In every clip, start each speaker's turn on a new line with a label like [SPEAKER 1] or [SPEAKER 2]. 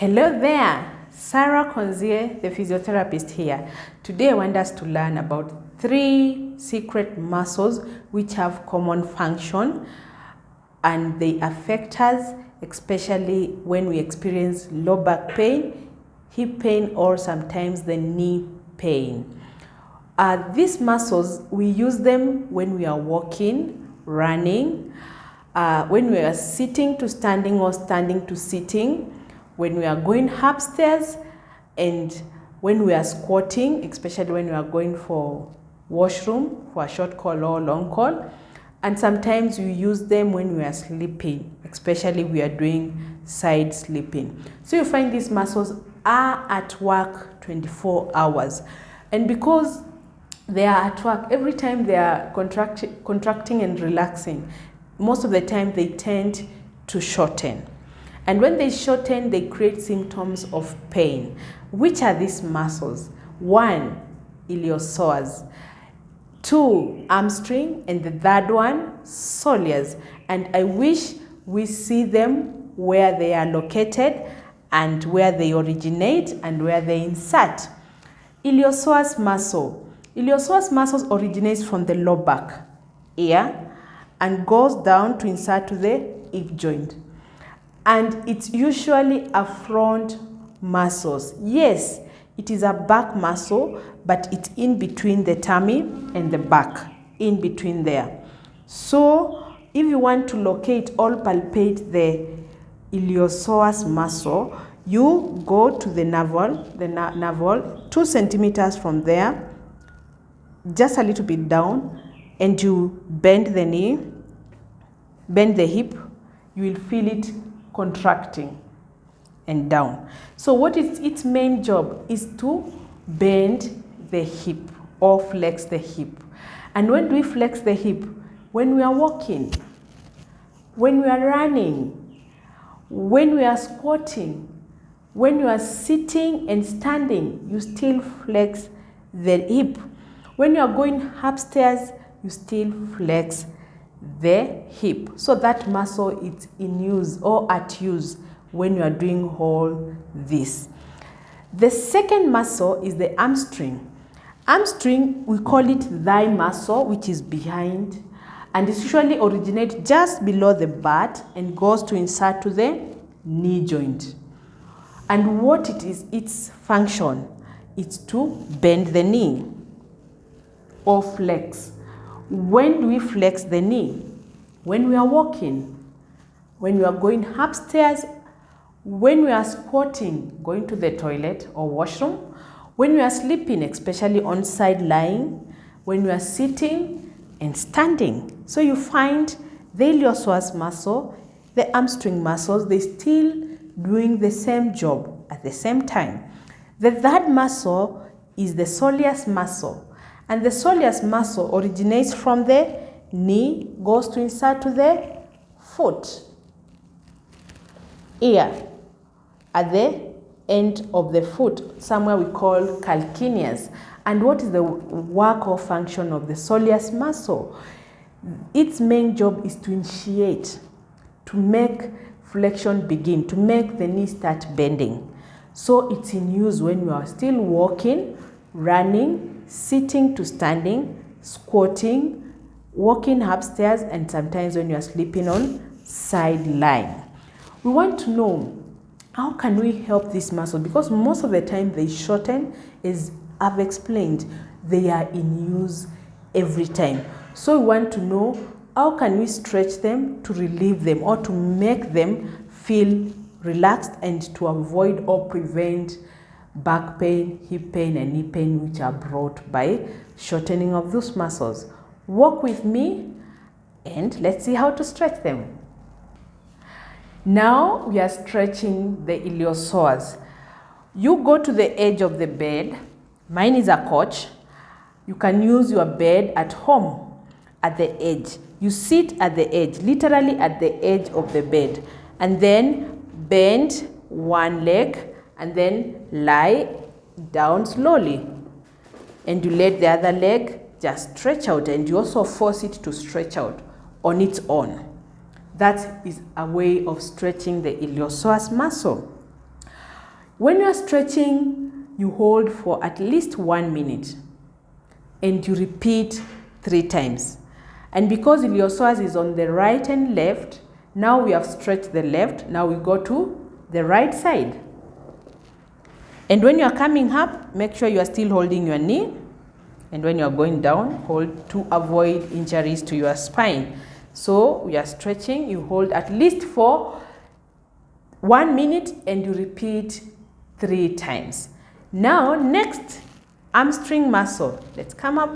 [SPEAKER 1] Hello there, Sarah Konzie, the physiotherapist here. Today I want us to learn about 3 secret muscles which have common function and they affect us, especially when we experience low back pain, hip pain, or sometimes the knee pain. These muscles, we use them when we are walking, running, when we are sitting to standing or standing to sitting, when we are going upstairs, and when we are squatting, especially when we are going for washroom for a short call or long call. And sometimes we use them when we are sleeping, especially we are doing side sleeping. So you find these muscles are at work 24 hours. And because they are at work, every time they are contracting and relaxing, most of the time they tend to shorten. And when they shorten, they create symptoms of pain. Which are these muscles? 1, iliopsoas. 2, hamstring. And the third one, soleus. And I wish we see them where they are located and where they originate and where they insert. Iliopsoas muscle. Iliopsoas muscle originates from the lower back here and goes down to insert to the hip joint. And it's usually a front muscle. Yes, it is a back muscle, but it's in between the tummy and the back, in between there. So if you want to locate or palpate the iliopsoas muscle, you go to the navel, 2 centimeters from there, just a little bit down, and you bend the knee, bend the hip, you will feel it contracting and down. So what is its main job is to bend the hip or flex the hip. And when do we flex the hip? When we are walking, when we are running, when we are squatting, when you are sitting and standing, you still flex the hip. When you are going upstairs, you still flex the hip. So that muscle is in use or at use when you are doing all this. The second muscle is the hamstring. Hamstring, we call it thigh muscle, which is behind, and it usually originates just below the butt and goes to insert to the knee joint. And what it is, its function is to bend the knee or flex. When do we flex the knee? When we are walking, when we are going upstairs, when we are squatting, going to the toilet or washroom, when we are sleeping, especially on side lying, when we are sitting and standing. So you find the iliopsoas muscle, the hamstring muscles, they still doing the same job at the same time. The third muscle is the soleus muscle. And the soleus muscle originates from the knee, goes to insert to the foot. Here, at the end of the foot, somewhere we call calcaneus. And what is the work or function of the soleus muscle? Its main job is to initiate, to make flexion begin, to make the knee start bending. So it's in use when you are still walking, running, sitting to standing, squatting, walking upstairs, and sometimes when you are sleeping on side lying. We want to know how can we help this muscle, because most of the time they shorten, as I've explained, they are in use every time. So we want to know how can we stretch them to relieve them or to make them feel relaxed and to avoid or prevent back pain, hip pain, and knee pain, which are brought by shortening of those muscles. Walk with me and let's see how to stretch them. Now we are stretching the iliopsoas. You go to the edge of the bed. Mine is a couch. You can use your bed at home at the edge. You sit at the edge, literally at the edge of the bed, and then bend one leg and then lie down slowly. And you let the other leg just stretch out, and you also force it to stretch out on its own. That is a way of stretching the iliopsoas muscle. When you are stretching, you hold for at least 1 minute and you repeat 3 times. And because iliopsoas is on the right and left, now we have stretched the left, now we go to the right side. And when you are coming up, make sure you are still holding your knee. And when you are going down, hold to avoid injuries to your spine. So we are stretching, you hold at least for 1 minute and you repeat 3 times. Now, next, hamstring muscle. Let's come up.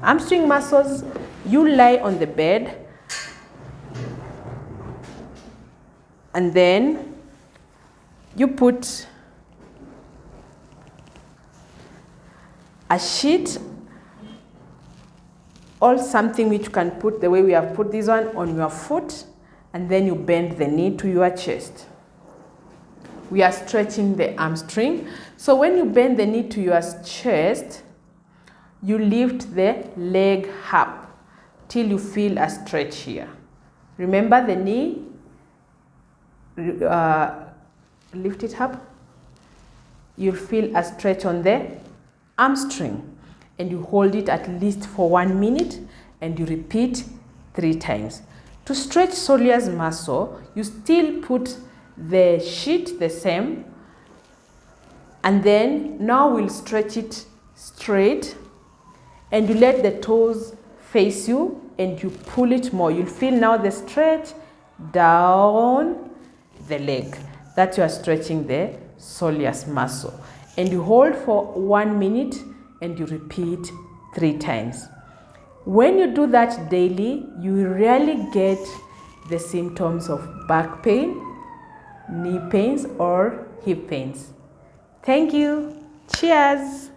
[SPEAKER 1] Hamstring muscles, you lie on the bed and then you put a sheet or something which you can put the way we have put this one on your foot, and then you bend the knee to your chest. We are stretching the hamstring. So when you bend the knee to your chest, you lift the leg up till you feel a stretch here. Remember the knee, lift it up. You'll feel a stretch on the hamstring and you hold it at least for 1 minute and you repeat 3 times. To stretch soleus muscle, you still put the sheet the same, and then now we'll stretch it straight and you let the toes face you and you pull it more. You'll feel now the stretch down the leg. That you are stretching the soleus muscle. And you hold for 1 minute and you repeat 3 times. When you do that daily, you rarely get the symptoms of back pain, knee pains, or hip pains. Thank you. Cheers.